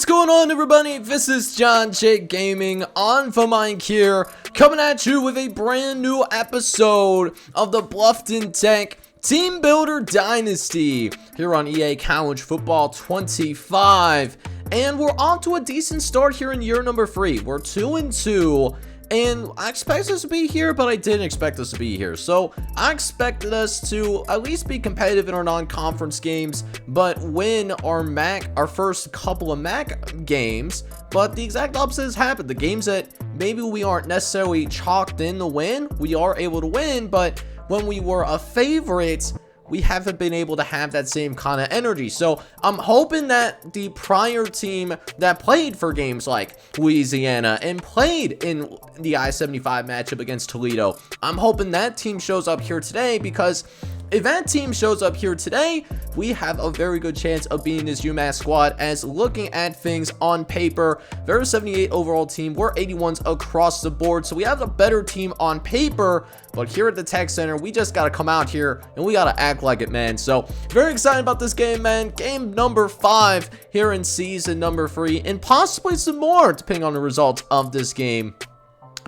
What's going on, everybody? This is John Jake Gaming on the mic here, coming at you with a brand new episode of the Bluffton Tech Team Builder Dynasty here on EA College Football 25. And we're off to a decent start here in year number 3. We're 2-2. And I expected us to be here, but I didn't expect us to be here. So I expected us to at least be competitive in our non-conference games, but win our first couple of MAC games. But the exact opposite has happened. The games that maybe we aren't necessarily chalked in to win, we are able to win. But when we were a favorite, we haven't been able to have that same kind of energy. So I'm hoping that the prior team that played for games like Louisiana and played in the I-75 matchup against Toledo, I'm hoping that team shows up here today, because if that team shows up here today, we have a very good chance of beating this UMass squad. As looking at things on paper, they're a 78 overall team. We're 81s across the board. So we have a better team on paper. But here at the Tech Center, we just got to come out here and we got to act like it, man. So very excited about this game, man. Game number 5 here in season number 3. And possibly some more, depending on the results of this game.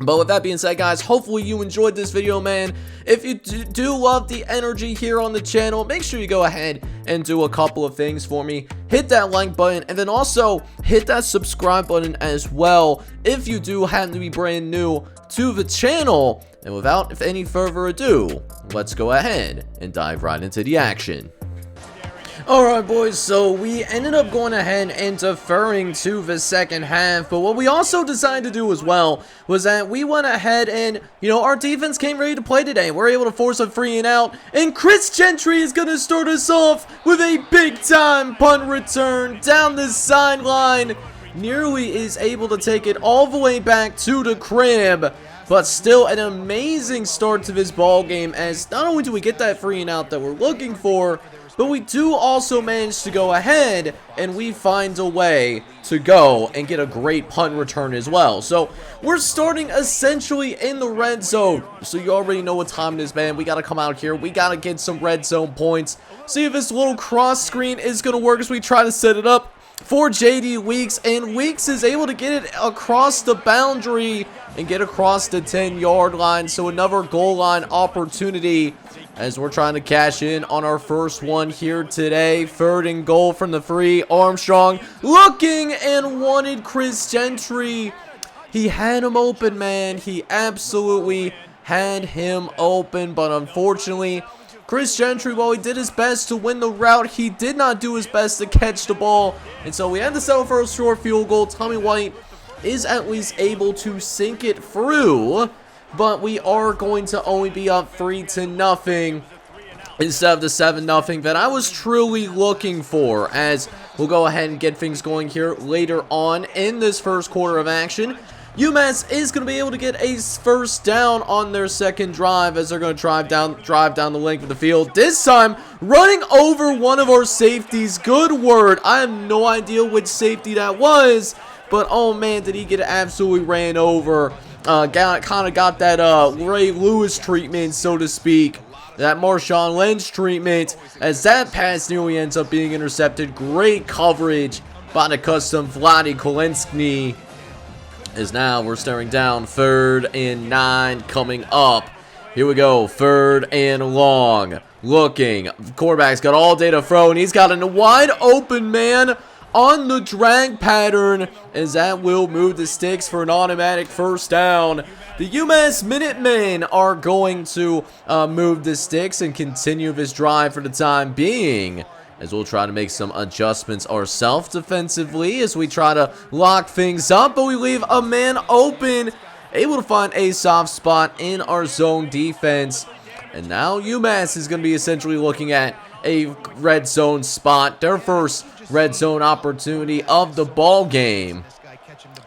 But with that being said, guys, hopefully you enjoyed this video, man. If you do love the energy here on the channel, make sure you go ahead and do a couple of things for me. Hit that like button, and then also hit that subscribe button as well if you do happen to be brand new to the channel. And without any further ado, let's go ahead and dive right into the action. Alright, boys, so we ended up going ahead and deferring to the second half, but what we also decided to do as well was that we went ahead and, our defense came ready to play today. We're able to force a 3 and out, and Chris Gentry is going to start us off with a big-time punt return down the sideline. Nearly is able to take it all the way back to the crib. But still an amazing start to this ball game, as not only do we get that 3 and out that we're looking for, but we do also manage to go ahead and we find a way to go and get a great punt return as well. So we're starting essentially in the red zone. So you already know what time it is, man. We got to come out here. We got to get some red zone points. See if this little cross screen is going to work as we try to set it up for JD Weeks, and Weeks is able to get it across the boundary and get across the 10-yard line. So another goal line opportunity as we're trying to cash in on our first one here today. 3rd and goal from the 3. Armstrong looking and wanted Chris Gentry. He had him open, man. He absolutely had him open, but unfortunately, Chris Gentry, while he did his best to win the route, he did not do his best to catch the ball. And so we had to settle for a short field goal. Tommy White is at least able to sink it through, but we are going to only be up 3-0 instead of the 7-0 that I was truly looking for, as we'll go ahead and get things going here later on in this first quarter of action. UMass is going to be able to get a first down on their second drive, as they're going to drive down the length of the field. This time, running over one of our safeties. Good word. I have no idea which safety that was, but oh man, did he get absolutely ran over. Kind of got that Ray Lewis treatment, so to speak. That Marshawn Lynch treatment, as that pass nearly ends up being intercepted. Great coverage by the custom Vladi Kolensky. As now we're staring down 3rd and 9 coming up. Here we go, 3rd and long. Looking, quarterback's got all day to throw, and he's got a wide open man on the drag pattern, as that will move the sticks for an automatic first down. The UMass Minutemen are going to move the sticks and continue this drive for the time being, as we'll try to make some adjustments ourselves defensively as we try to lock things up, but we leave a man open, able to find a soft spot in our zone defense. And now UMass is going to be essentially looking at a red zone spot, their first red zone opportunity of the ball game,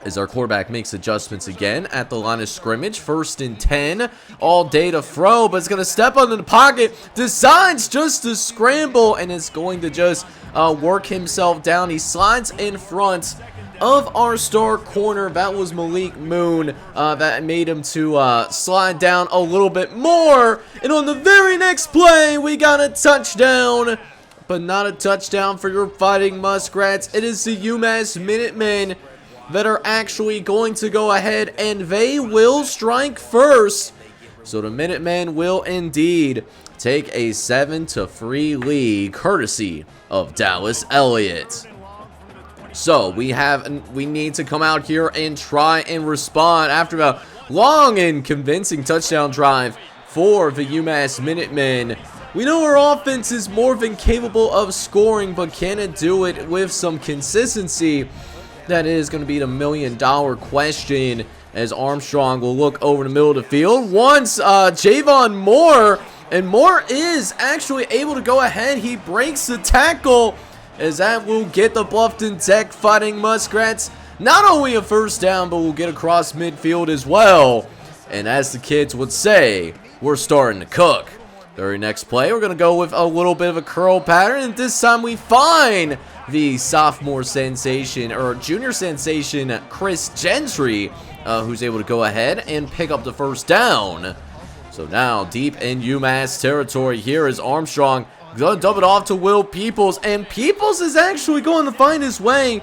as our quarterback makes adjustments again at the line of scrimmage. 1st and 10, all day to throw, but it's going to step under the pocket, decides just to scramble, and it's going to just work himself down. He slides in front of our star corner. That was Malik Moon. That made him to slide down a little bit more, and on the very next play, we got a touchdown but not a touchdown for your Fighting Muskrats. It is the UMass Minutemen that are actually going to go ahead, and they will strike first. So the Minutemen will indeed take a 7-3 lead, courtesy of Dallas Elliott. So we need to come out here and try and respond after a long and convincing touchdown drive for the UMass Minutemen. We know our offense is more than capable of scoring, but can it do it with some consistency? That is going to be the million-dollar question, as Armstrong will look over the middle of the field. Once Javon Moore, and Moore is actually able to go ahead. He breaks the tackle, as that will get the Bluffton Tech Fighting Muskrats not only a first down, but will get across midfield as well. And as the kids would say, we're starting to cook. Very next play, we're going to go with a little bit of a curl pattern, and this time we find the sophomore sensation, or junior sensation, Chris Gentry, who's able to go ahead and pick up the first down. So now, deep in UMass territory here is Armstrong going to dump it off to Will Peoples, and Peoples is actually going to find his way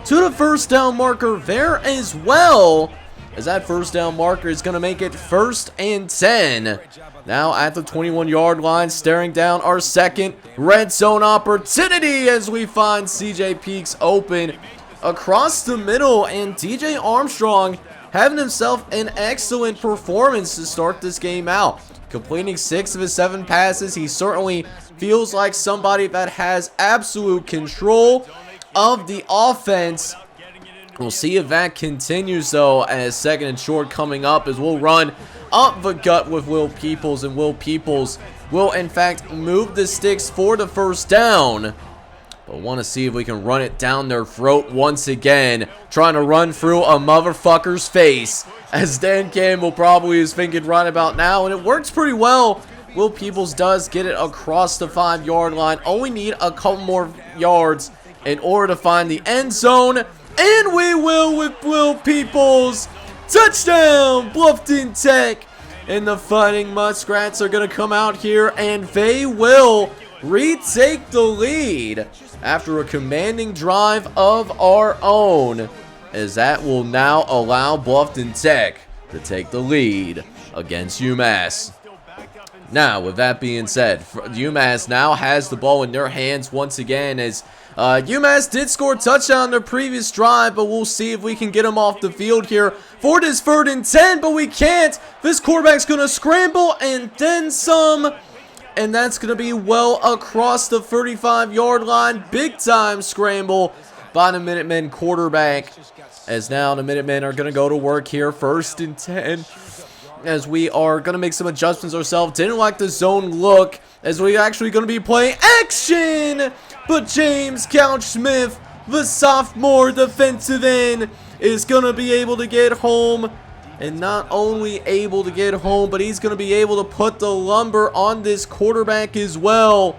to the first down marker there as well, as that first down marker is going to make it 1st and 10. Now at the 21-yard line, staring down our second red zone opportunity, as we find CJ Peaks open across the middle, and DJ Armstrong having himself an excellent performance to start this game out. Completing 6 of his 7 passes, he certainly feels like somebody that has absolute control of the offense. We'll see if that continues, though, as 2nd and short coming up, as we'll run up the gut with Will Peoples, and Will Peoples will, in fact, move the sticks for the first down. But want to see if we can run it down their throat once again, trying to run through a motherfucker's face, as Dan Campbell probably is thinking right about now, and it works pretty well. Will Peoples does get it across the 5-yard line. Only need a couple more yards in order to find the end zone. And we will with Will Peoples. Touchdown, Bluffton Tech. And the Fighting Muskrats are going to come out here, and they will retake the lead after a commanding drive of our own, as that will now allow Bluffton Tech to take the lead against UMass. Now, with that being said, UMass now has the ball in their hands once again, as UMass did score a touchdown on their previous drive, but we'll see if we can get them off the field here for this 3rd and 10, but we can't. This quarterback's going to scramble and then some, and that's going to be well across the 35-yard line. Big time scramble by the Minutemen quarterback, as now the Minutemen are going to go to work here, 1st and 10. As we are going to make some adjustments ourselves. Didn't like the zone look, as we actually going to be playing action. But James Couch-Smith, the sophomore defensive end, is going to be able to get home. And not only able to get home, but he's going to be able to put the lumber on this quarterback as well.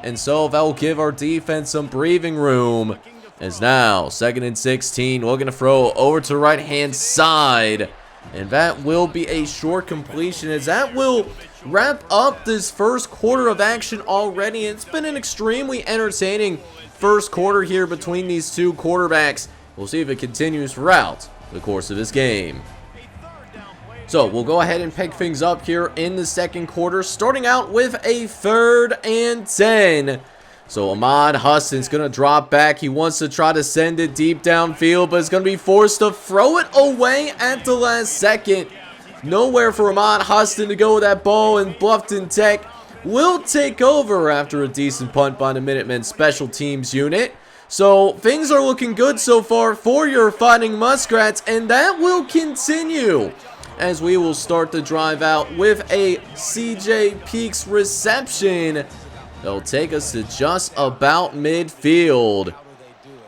And so that will give our defense some breathing room. As now, 2nd and 16, looking to throw over to the right-hand side. And that will be a short completion, as that will wrap up this first quarter of action already. It's been an extremely entertaining first quarter here between these two quarterbacks. We'll see if it continues throughout the course of this game. So we'll go ahead and pick things up here in the 2nd quarter, starting out with a 3rd and 10. So Ahmad Huston's going to drop back. He wants to try to send it deep downfield, but is going to be forced to throw it away at the last second. Nowhere for Ahmad Huston to go with that ball, and Bluffton Tech will take over after a decent punt by the Minutemen special teams unit. So things are looking good so far for your Fighting Muskrats, and that will continue as we will start the drive out with a CJ Peaks reception. They'll take us to just about midfield,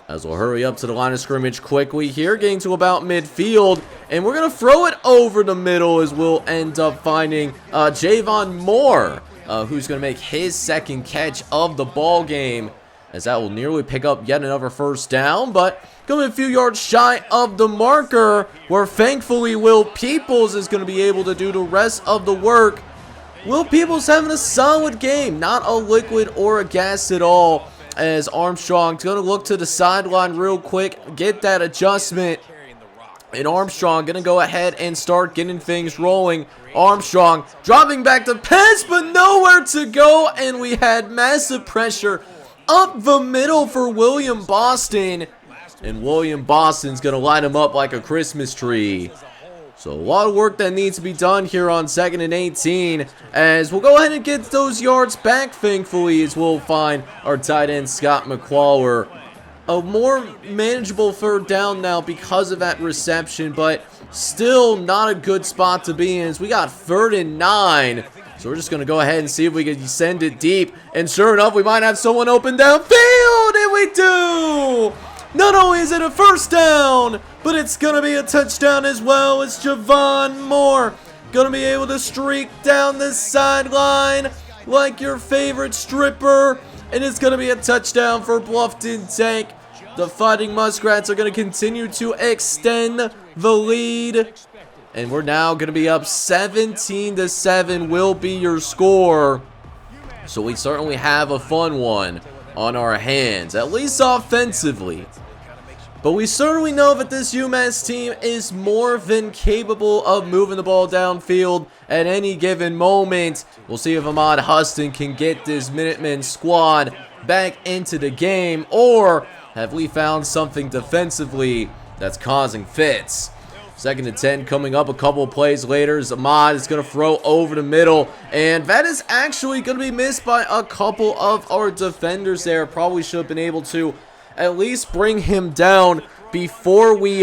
as we'll hurry up to the line of scrimmage quickly here, getting to about midfield, and we're going to throw it over the middle, as we'll end up finding Javon Moore, who's going to make his 2nd catch of the ball game, as that will nearly pick up yet another first down, but coming a few yards shy of the marker, where thankfully Will Peoples is going to be able to do the rest of the work. Will Peoples having a solid game, not a liquid or a gas at all, as Armstrong's going to look to the sideline real quick, get that adjustment. And Armstrong going to go ahead and start getting things rolling. Armstrong dropping back to pass, but nowhere to go. And we had massive pressure up the middle for William Boston. And William Boston's going to light him up like a Christmas tree. So a lot of work that needs to be done here on 2nd and 18. As we'll go ahead and get those yards back, thankfully, as we'll find our tight end, Scott McClellan. A more manageable 3rd down now because of that reception, but still not a good spot to be in as we got 3rd and 9. So we're just going to go ahead and see if we can send it deep. And sure enough, we might have someone open downfield, and we do! Not only is it a 1st down, but it's going to be a touchdown as well. It's Javon Moore going to be able to streak down the sideline like your favorite stripper. And it's going to be a touchdown for Bluffton Tank. The Fighting Muskrats are going to continue to extend the lead. And we're now going to be up 17-7 will be your score. So we certainly have a fun one on our hands, at least offensively. But we certainly know that this UMass team is more than capable of moving the ball downfield at any given moment. We'll see if Ahmad Huston can get this Minutemen squad back into the game, or have we found something defensively that's causing fits. 2nd and 10 coming up a couple of plays later. Ahmad is going to throw over the middle, and that is actually going to be missed by a couple of our defenders there. Probably should have been able to at least bring him down before we,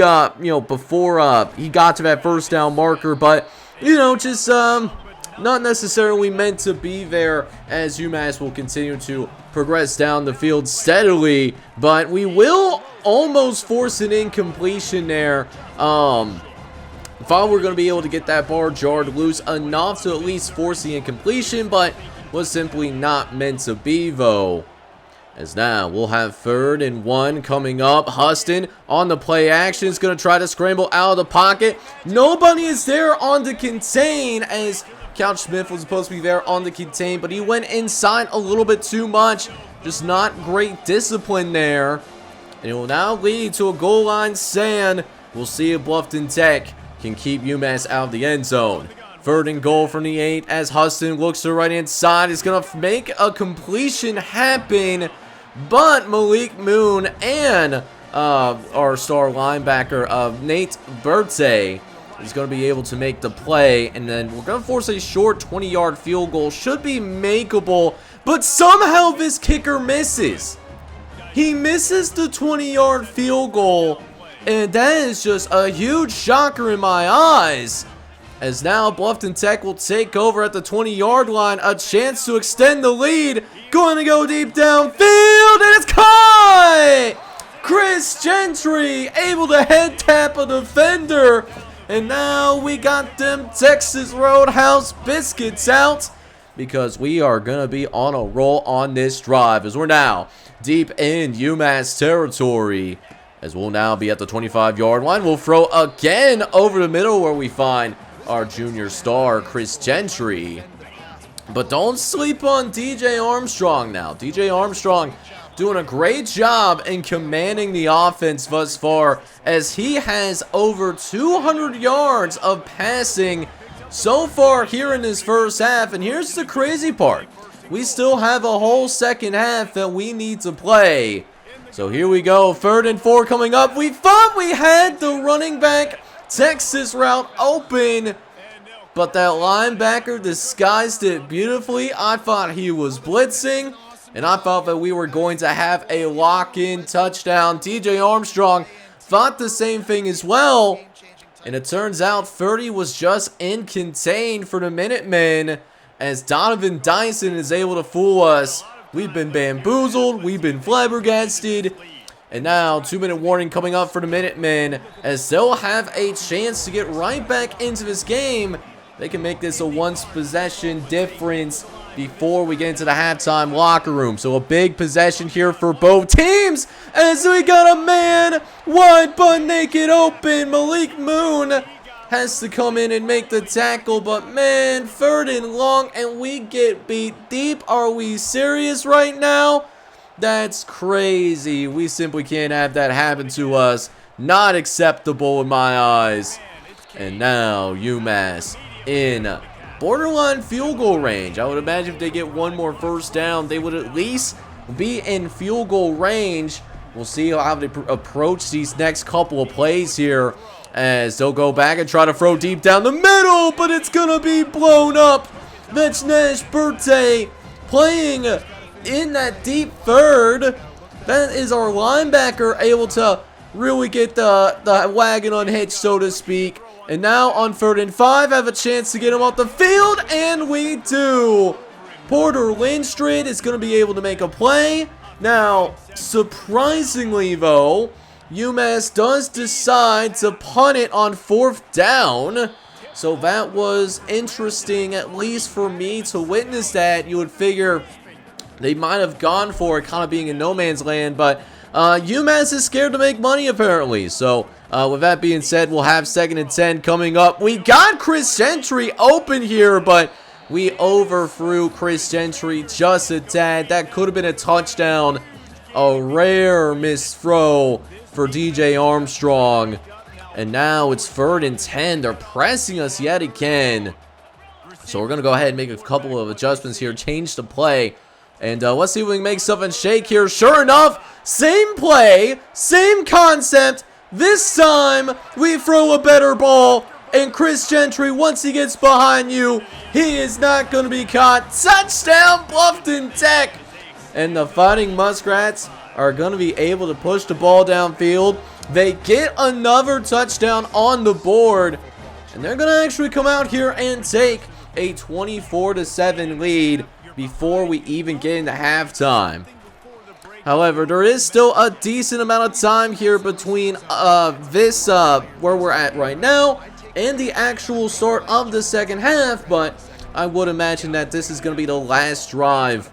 before he got to that 1st down marker. But, just not necessarily meant to be there, as UMass will continue to progress down the field steadily. But we will almost force an incompletion there. Thought we were going to be able to get that bar jarred loose enough to at least force the incompletion, but was simply not meant to be, though. As now we'll have 3rd and 1 coming up. Huston on the play action is going to try to scramble out of the pocket. Nobody is there on the contain, as Couch Smith was supposed to be there on the contain, but he went inside a little bit too much. Just not great discipline there. And it will now lead to a goal line stand. We'll see if Bluffton Tech can keep UMass out of the end zone. 3rd and goal from the 8 as Huston looks to the right-hand side. He's going to make a completion happen, but Malik Moon and our star linebacker, Nate Bertze, is going to be able to make the play. And then we're going to force a short 20-yard field goal. Should be makeable, but somehow this kicker misses. He misses the 20-yard field goal, and that is just a huge shocker in my eyes. As now Bluffton Tech will take over at the 20-yard line. A chance to extend the lead. Going to go deep downfield, and it's caught! Chris Gentry able to head tap a defender. And now we got them Texas Roadhouse biscuits out, because we are going to be on a roll on this drive, as we're now deep in UMass territory. As we'll now be at the 25-yard line. We'll throw again over the middle, where we find our junior star, Chris Gentry. But don't sleep on DJ Armstrong now. DJ Armstrong doing a great job in commanding the offense thus far, as he has over 200 yards of passing so far here in his 1st half. And here's the crazy part. We still have a whole 2nd half that we need to play. So here we go. 3rd and 4 coming up. We thought we had the running back Texas route open, but that linebacker disguised it beautifully. I thought he was blitzing, and I thought that we were going to have a lock-in touchdown. DJ Armstrong thought the same thing as well, and it turns out 30 was just in contain for the Minutemen, as Donovan Dyson is able to fool us. We've been bamboozled, we've been flabbergasted. And now, 2-minute warning coming up for the Minutemen, as they'll have a chance to get right back into this game. They can make this a once-possession difference before we get into the halftime locker room. So a big possession here for both teams, as we got a man wide butt naked open. Malik Moon has to come in and make the tackle, but man, 3rd and long, and we get beat deep. Are we serious right now? That's crazy. We simply can't have that happen to us. Not acceptable in my eyes. And now UMass in borderline field goal range. I would imagine if they get one more first down, they would at least be in field goal range. We'll see how they approach these next couple of plays here, as they'll go back and try to throw deep down the middle, but it's going to be blown up. That's Nash Birthday playing in that deep 3rd. That is our linebacker able to really get the wagon unhitched, so to speak. And now on 3rd and 5, have a chance to get him off the field, and we do. Porter Lindstrid is going to be able to make a play. Now, surprisingly though, UMass does decide to punt it on 4th down. So that was interesting, at least for me to witness that. You would figure they might have gone for it, kind of being in no man's land, but UMass is scared to make money apparently. So with that being said, we'll have 2nd and 10 coming up. We got Chris Gentry open here, but we overthrew Chris Gentry just a tad. That could have been a touchdown. A rare missed throw for DJ Armstrong. And now it's 3rd and 10. They're pressing us yet again. So we're going to go ahead and make a couple of adjustments here. Change the play. And let's see if we can make something shake here. Sure enough, same play, same concept. This time, we throw a better ball. And Chris Gentry, once he gets behind you, he is not going to be caught. Touchdown, Bluffton Tech. And the Fighting Muskrats are going to be able to push the ball downfield. They get another touchdown on the board. And they're going to actually come out here and take a 24-7 lead before we even get into halftime. However, there is still a decent amount of time here between this where we're at right now and the actual start of the 2nd half, but I would imagine that this is going to be the last drive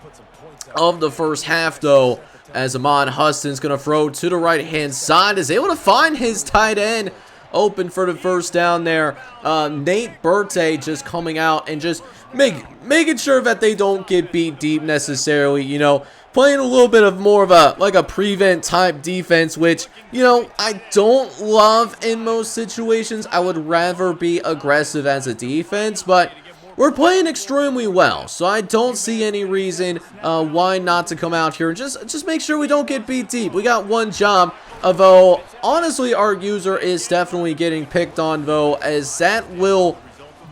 of the 1st half, though, as Ahmad Huston's going to throw to the right-hand side, is able to find his tight end open for the 1st down there. Nate Birthday just coming out and just making sure that they don't get beat deep necessarily, you know, playing a little bit of more of a, like a prevent type defense, which, you know, I don't love in most situations. I would rather be aggressive as a defense, but we're playing extremely well, so I don't see any reason why not to come out here and just make sure we don't get beat deep. We got one job, although honestly our user is definitely getting picked on, though, as that will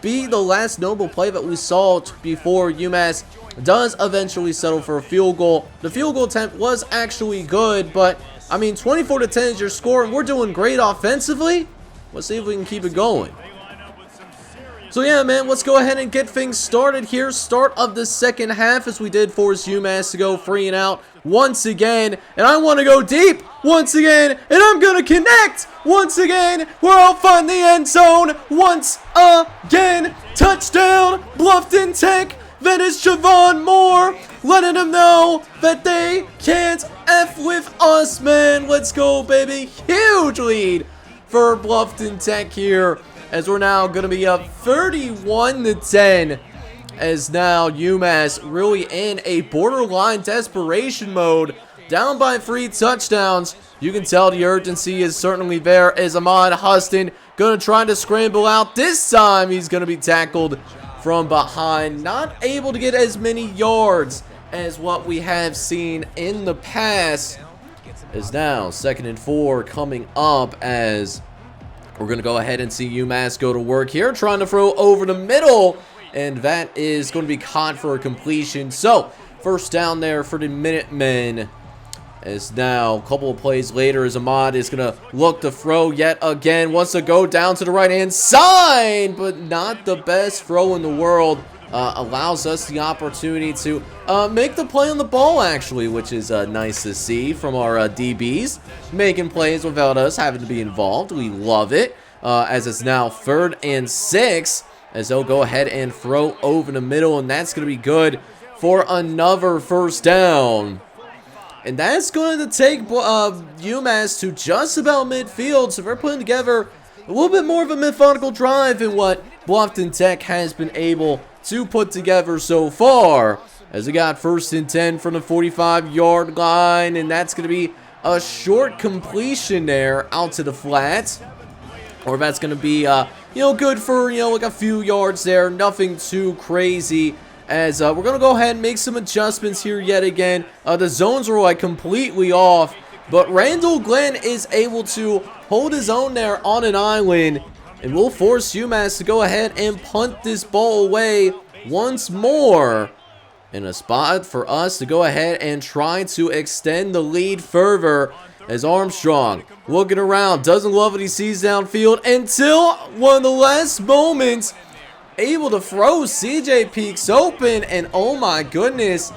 be the last notable play that we saw before UMass does eventually settle for a field goal. The field goal attempt was actually good, but I mean 24-10 is your score and we're doing great offensively. Let's see if we can keep it going. So yeah, man, let's go ahead and get things started here. Start of the 2nd half, as we did force UMass to go 3 and out once again. And I want to go deep once again, and I'm going to connect once again, where I'll find the end zone once again. Touchdown, Bluffton Tech. That is Javon Moore, letting them know that they can't F with us, man. Let's go, baby. Huge lead for Bluffton Tech here, as we're now going to be up 31-10, as now UMass really in a borderline desperation mode, down by 3 touchdowns. You can tell the urgency is certainly there, as Ahmad Huston going to try to scramble out. This time he's going to be tackled from behind, not able to get as many yards as what we have seen in the past. Is now 2nd and 4 coming up, as we're going to go ahead and see UMass go to work here, trying to throw over the middle, and that is going to be caught for a completion. So, 1st down there for the Minutemen, as now a couple of plays later, as Ahmad is going to look to throw yet again, wants to go down to the right-hand side, but not the best throw in the world. Allows us the opportunity to make the play on the ball, actually, which is nice to see from our DBs, making plays without us having to be involved. We love it, as it's now 3rd and 6, as they'll go ahead and throw over the middle, and that's going to be good for another 1st down. And that's going to take UMass to just about midfield, so they're putting together a little bit more of a methodical drive in what Bluffton Tech has been able to put together so far. As we got 1st and 10 from the 45-yard line, and that's going to be a short completion there out to the flat. Or that's going to be, good for, like a few yards there. Nothing too crazy. As we're going to go ahead and make some adjustments here yet again. The zones were like completely off. But Randall Glenn is able to hold his own there on an island. And we'll force UMass to go ahead and punt this ball away once more. In a spot for us to go ahead and try to extend the lead further. As Armstrong looking around, doesn't love what he sees downfield until one of the last moments, able to throw CJ Peaks open, and oh my goodness,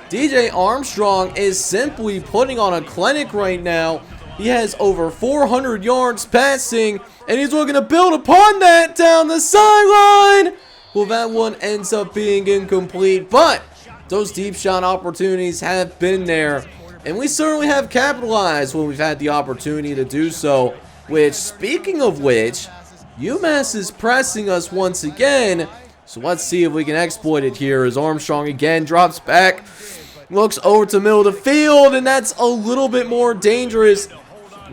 DJ Armstrong is simply putting on a clinic right now. He has over 400 yards passing, and he's looking to build upon that down the sideline. Well, that one ends up being incomplete, but those deep shot opportunities have been there. And we certainly have capitalized when we've had the opportunity to do so. Which, speaking of which, UMass is pressing us once again. So let's see if we can exploit it here as Armstrong again drops back. Looks over to middle of the field, and that's a little bit more dangerous.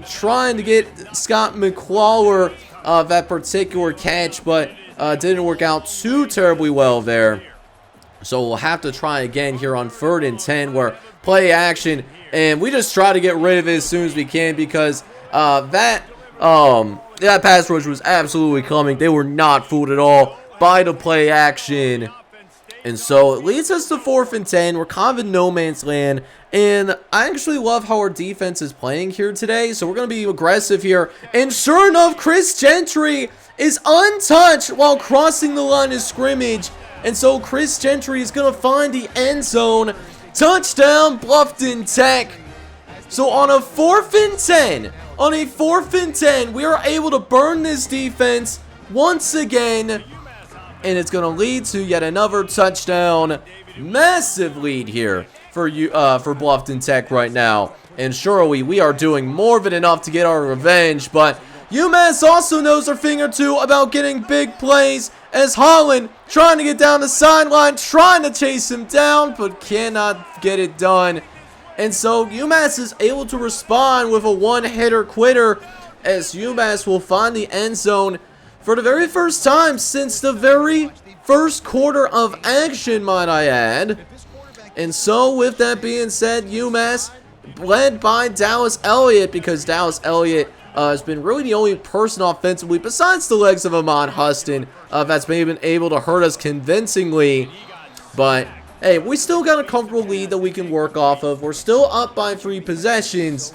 Trying to get Scott McClawler that particular catch, but didn't work out too terribly well there. So we'll have to try again here on 3rd and 10 where play action, and we just try to get rid of it as soon as we can because that pass rush was absolutely coming. They were not fooled at all by the play action. And so it leads us to 4th and 10. We're kind of in no man's land. And I actually love how our defense is playing here today. So we're going to be aggressive here. And sure enough, Chris Gentry is untouched while crossing the line of scrimmage. And so Chris Gentry is going to find the end zone. Touchdown, Bluffton Tech. So on a 4th and 10, we are able to burn this defense once again. And it's going to lead to yet another touchdown. Massive lead here for Bluffton Tech right now. And surely we are doing more than enough to get our revenge. But UMass also knows a thing or two about getting big plays, as Holland trying to get down the sideline, trying to chase him down, but cannot get it done. And so UMass is able to respond with a one-hitter quitter, as UMass will find the end zone for the very first time since the very first quarter of action, might I add. And so with that being said, UMass led by Dallas Elliott, because Dallas Elliott has been really the only person offensively, besides the legs of Ahman Huston, that's maybe been able to hurt us convincingly. But hey, we still got a comfortable lead that we can work off of. We're still up by 3 possessions.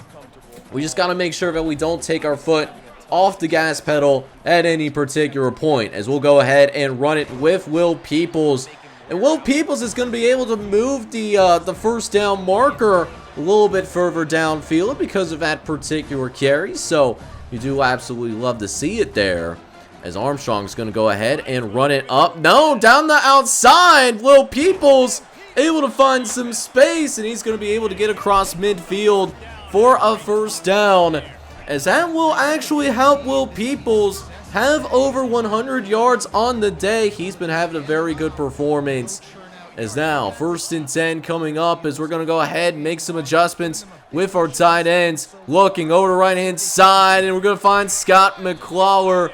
We just got to make sure that we don't take our foot off the gas pedal at any particular point, as we'll go ahead and run it with Will Peoples. And Will Peoples is going to be able to move the first down marker a little bit further downfield because of that particular carry. So you do absolutely love to see it there, as Armstrong's going to go ahead and run it up. No, down the outside. Will Peoples able to find some space, and he's going to be able to get across midfield for a first down, as that will actually help Will Peoples have over 100 yards on the day. He's been having a very good performance. As now, 1st and 10 coming up, as we're going to go ahead and make some adjustments with our tight ends. Looking over the right-hand side, and we're going to find Scott McClawler.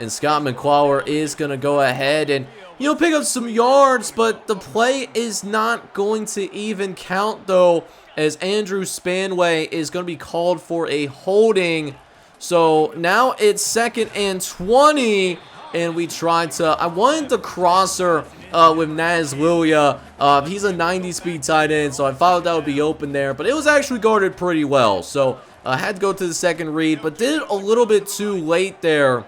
And Scott McClawler is going to go ahead and, pick up some yards, but the play is not going to even count, though, as Andrew Spanway is going to be called for a holding. So now it's 2nd and 20, and we tried to, I wanted the crosser with Naz Lilia. He's a 90-speed tight end, so I thought that would be open there, but it was actually guarded pretty well. So I had to go to the second read, but did it a little bit too late there.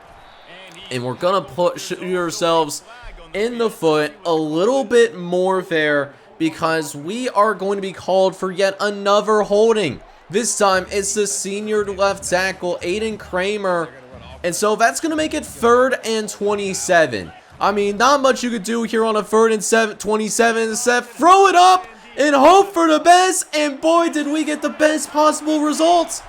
And we're going to shoot ourselves in the foot a little bit more there, because we are going to be called for yet another holding. This time it's the senior left tackle, Aiden Kramer. And so that's going to make it 3rd and 27. I mean, not much you could do here on a 3rd and 27 except throw it up and hope for the best. And boy, did we get the best possible results.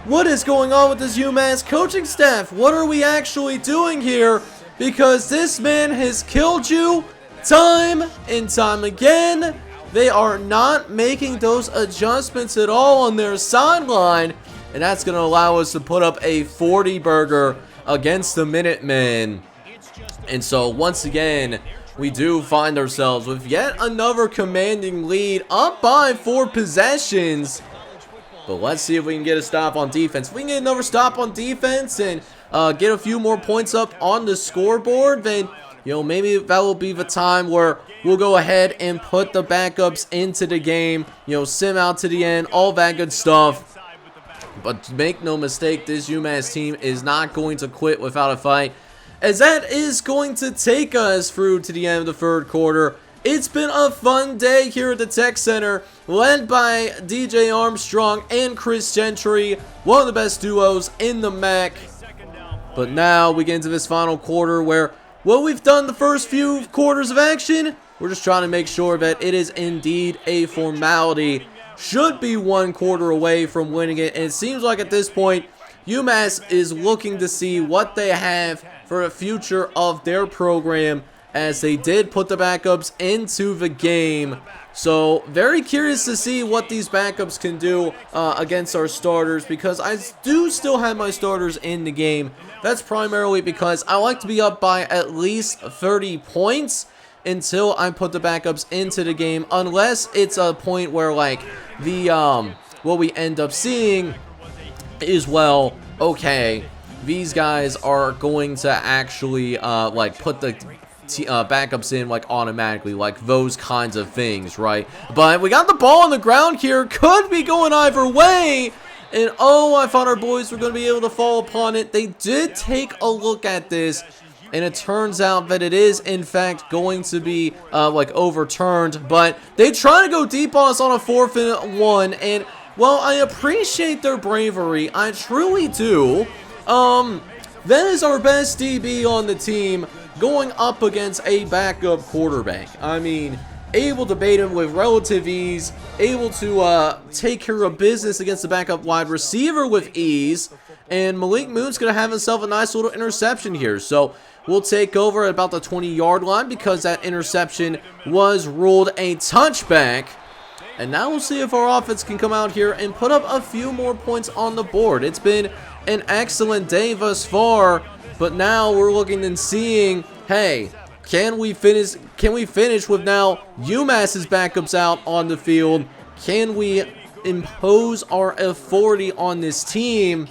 What is going on with this UMass coaching staff? What are we actually doing here? Because this man has killed you time and time again. They are not making those adjustments at all on their sideline. And that's going to allow us to put up a 40 burger against the Minutemen. And so once again, we do find ourselves with yet another commanding lead, up by 4 possessions. But let's see if we can get a stop on defense. If we can get another stop on defense and get a few more points up on the scoreboard, then, you know, maybe that will be the time where we'll go ahead and put the backups into the game. You know, sim out to the end, all that good stuff. But make no mistake, this UMass team is not going to quit without a fight, as that is going to take us through to the end of the 3rd quarter. It's been a fun day here at the Tech Center, led by DJ Armstrong and Chris Gentry, one of the best duos in the MAC. But now we get into this final quarter where, well, we've done the first few quarters of action. We're just trying to make sure that it is indeed a formality. Should be 1 quarter away from winning it, and it seems like at this point, UMass is looking to see what they have for the future of their program, as they did put the backups into the game. So very curious to see what these backups can do against our starters, because I do still have my starters in the game. That's primarily because I like to be up by at least 30 points until I put the backups into the game, unless it's a point where, like, the what we end up seeing is, well, okay, these guys are going to actually like put the backups in, like, automatically, like those kinds of things, right? But we got the ball on the ground here, could be going either way, and oh, I thought our boys were going to be able to fall upon it. They did take a look at this, and it turns out that it is in fact going to be like overturned, but they try to go deep on us on a 4th and 1, and well, I appreciate their bravery, I truly do. That is our best DB on the team, going up against a backup quarterback. I mean, able to bait him with relative ease, able to take care of business against the backup wide receiver with ease, and Malik Moon's going to have himself a nice little interception here. So we'll take over at about the 20-yard line because that interception was ruled a touchback. And now we'll see if our offense can come out here and put up a few more points on the board. It's been an excellent day thus far, but now we're looking and seeing, hey, can we finish with now UMass's backups out on the field? Can we impose our authority on this team?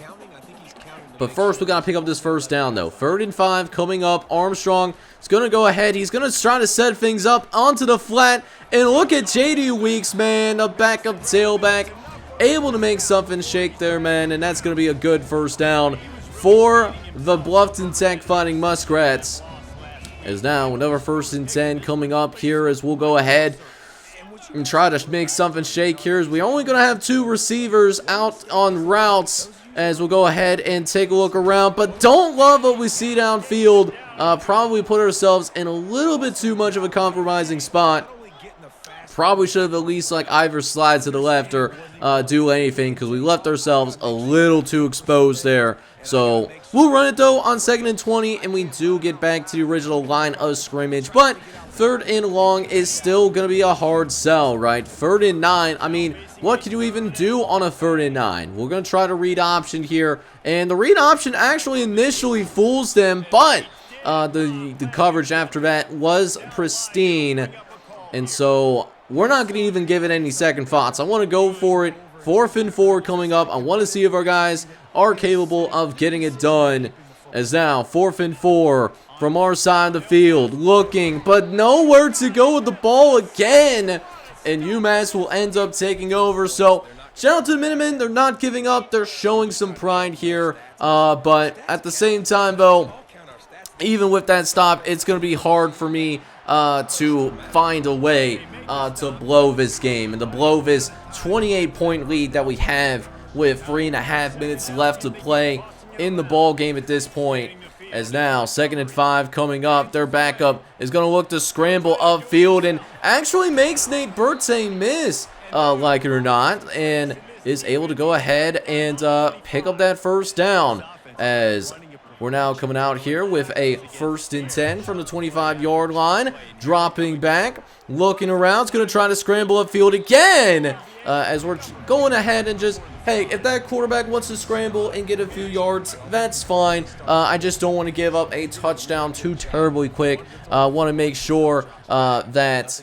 But first, we got to pick up this first down, though. 3rd and 5 coming up. Armstrong is going to go ahead. He's going to try to set things up onto the flat. And look at JD Weeks, man, a backup tailback, able to make something shake there, man. And that's going to be a good first down for the Bluffton Tech Fighting Muskrats. As now, another 1st and 10 coming up here, as we'll go ahead and try to make something shake here, as we're only going to have 2 receivers out on routes, as we'll go ahead and take a look around, but don't love what we see downfield. Probably put ourselves in a little bit too much of a compromising spot. Probably should have at least, like, either slide to the left or do anything, because we left ourselves a little too exposed there. So we'll run it, though, on 2nd and 20, and we do get back to the original line of scrimmage. But 3rd and long is still going to be a hard sell, right? 3rd and 9, I mean, what can you even do on a 3rd and 9? We're going to try to read option here, and the read option actually initially fools them, but the coverage after that was pristine, and so we're not going to even give it any second thoughts. I want to go for it. 4th and 4 coming up. I want to see if our guys are capable of getting it done. As now, 4th and 4 from our side of the field. Looking, but nowhere to go with the ball again. And UMass will end up taking over. So, shout out to the Minutemen. They're not giving up. They're showing some pride here. But at the same time, though, even with that stop, it's going to be hard for me to find a way to blow this game and to blow this 28-point lead that we have with 3.5 minutes left to play in the ball game at this point. As now, 2nd and 5 coming up. Their backup is going to look to scramble upfield and actually makes Nate Bertay miss, like it or not. And is able to go ahead and pick up that first down, as we're now coming out here with a 1st and 10 from the 25-yard line. Dropping back, looking around. It's going to try to scramble upfield again. As we're going ahead and just, hey, if that quarterback wants to scramble and get a few yards, that's fine. I just don't want to give up a touchdown too terribly quick. Want to make sure that,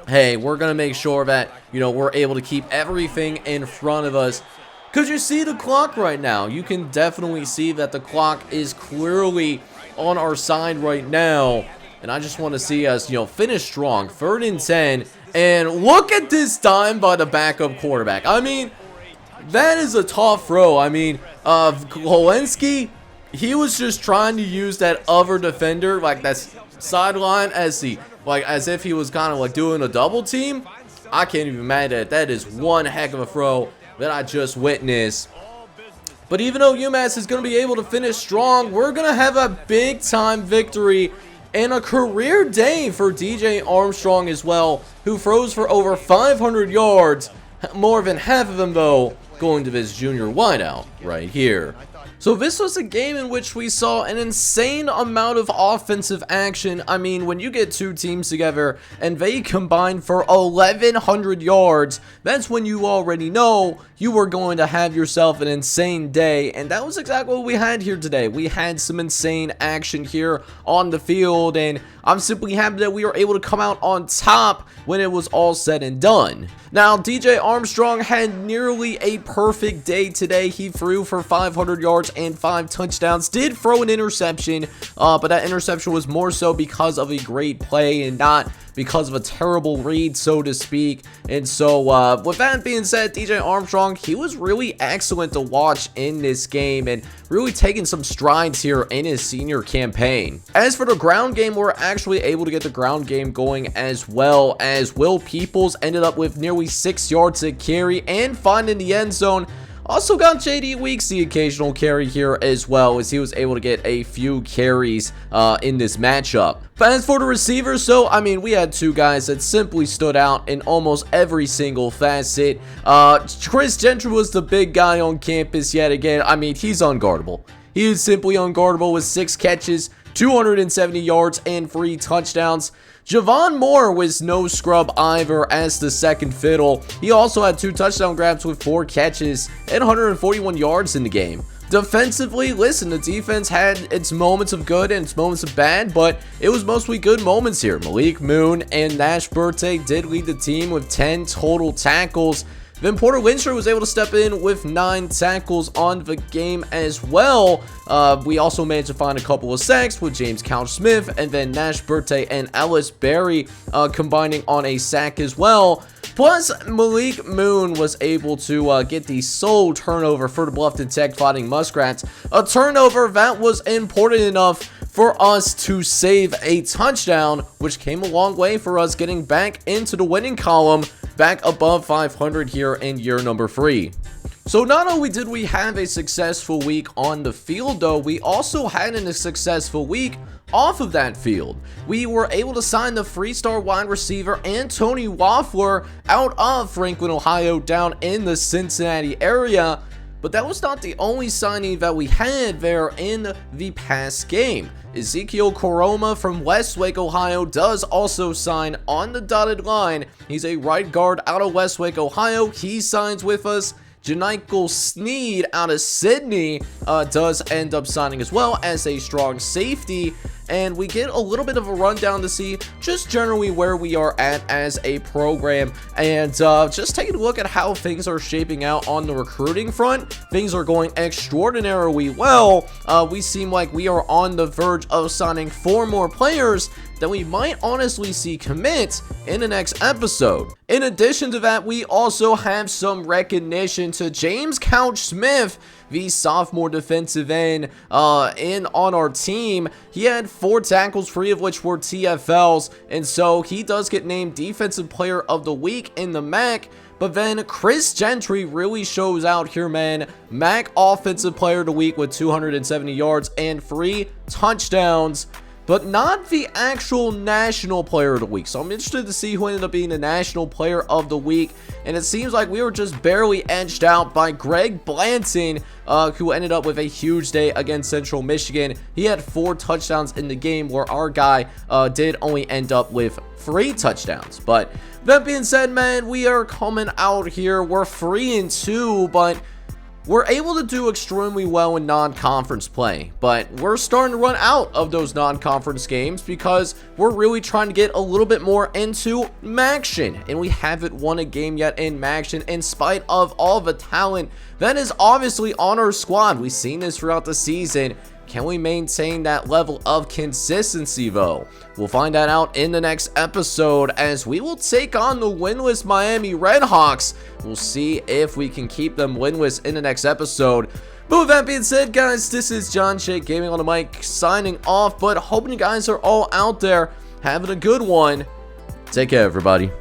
hey, we're going to make sure that, you know, we're able to keep everything in front of us. Because you see the clock right now. You can definitely see that the clock is clearly on our side right now. And I just want to see us, you know, finish strong. 3rd and 10. And look at this dime by the backup quarterback. I mean, that is a tough throw. I mean, Kolensky, he was just trying to use that other defender, like that sideline, as if he was kind of like doing a double team. I can't even imagine that. That is one heck of a throw that I just witnessed. But even though UMass is going to be able to finish strong, we're going to have a big time victory and a career day for DJ Armstrong as well, who throws for over 500 yards, more than half of them though going to this junior wideout right here. So this was a game in which we saw an insane amount of offensive action. I mean, when you get two teams together and they combine for 1,100 yards, that's when you already know you were going to have yourself an insane day. And that was exactly what we had here today. We had some insane action here on the field, and I'm simply happy that we were able to come out on top when it was all said and done. Now, DJ Armstrong had nearly a perfect day today. He threw for 500 yards and 5 touchdowns. Did throw an interception, but that interception was more so because of a great play and not because of a terrible read, so to speak. And so, with that being said, DJ Armstrong, he was really excellent to watch in this game and really taking some strides here in his senior campaign. As for the ground game, we're actually able to get the ground game going as well, as Will Peoples ended up with nearly 6 yards to carry and finding the end zone. Also got JD Weeks the occasional carry here as well, as he was able to get a few carries in this matchup. But as for the receivers, so, I mean, we had two guys that simply stood out in almost every single facet. Chris Gentry was the big guy on campus yet again. I mean, he's unguardable. He is simply unguardable with 6 catches, 270 yards, and 3 touchdowns. Javon Moore was no scrub either as the second fiddle. He also had 2 touchdown grabs with 4 catches and 141 yards in the game. Defensively, listen, the defense had its moments of good and its moments of bad, but it was mostly good moments here. Malik Moon and Nash Burte did lead the team with 10 total tackles. Then Porter Winchester was able to step in with 9 tackles on the game as well. We also managed to find a couple of sacks with James Couch-Smith and then Nash Burte and Ellis Berry combining on a sack as well. Plus, Malik Moon was able to get the sole turnover for the Bluffton Tech Fighting Muskrats. A turnover that was important enough for us to save a touchdown, which came a long way for us getting back into the winning column, back above 500 here in year number 3. So not only did we have a successful week on the field though, we also had a successful week off of that field. We were able to sign the 3-star wide receiver Anthony Waffler out of Franklin, Ohio, down in the Cincinnati area. But that was not the only signing that we had there in the past game. Ezekiel Koroma from Westlake, Ohio does also sign on the dotted line. He's a right guard out of Westlake, Ohio. He signs with us. Janikel Sneed out of Sydney does end up signing as well as a strong safety. And we get a little bit of a rundown to see just generally where we are at as a program, and just taking a look at how things are shaping out on the recruiting front. Things are going extraordinarily well. We seem like we are on the verge of signing 4 more players that we might honestly see commit in the next episode. In addition to that, we also have some recognition to James Couch-Smith, the sophomore defensive end in on our team. He had 4 tackles, 3 of which were TFLs, and so he does get named Defensive Player of the Week in the MAC. But then Chris Gentry really shows out here, man. MAC Offensive Player of the Week with 270 yards and 3 touchdowns. but not the actual National Player of the Week. So I'm interested to see who ended up being the National Player of the Week. And it seems like we were just barely edged out by Greg Blanton, who ended up with a huge day against Central Michigan. He had 4 touchdowns in the game, where our guy did only end up with 3 touchdowns. But that being said, man, we are coming out here. We're 3-2, but we're able to do extremely well in non-conference play, but we're starting to run out of those non-conference games because we're really trying to get a little bit more into Maction, and we haven't won a game yet in Maction in spite of all the talent that is obviously on our squad. We've seen this throughout the season. Can we maintain that level of consistency, though? We'll find that out in the next episode, as we will take on the winless Miami Redhawks. We'll see if we can keep them winless in the next episode. But with that being said, guys, this is John Shake Gaming on the mic, signing off. But hoping you guys are all out there having a good one. Take care, everybody.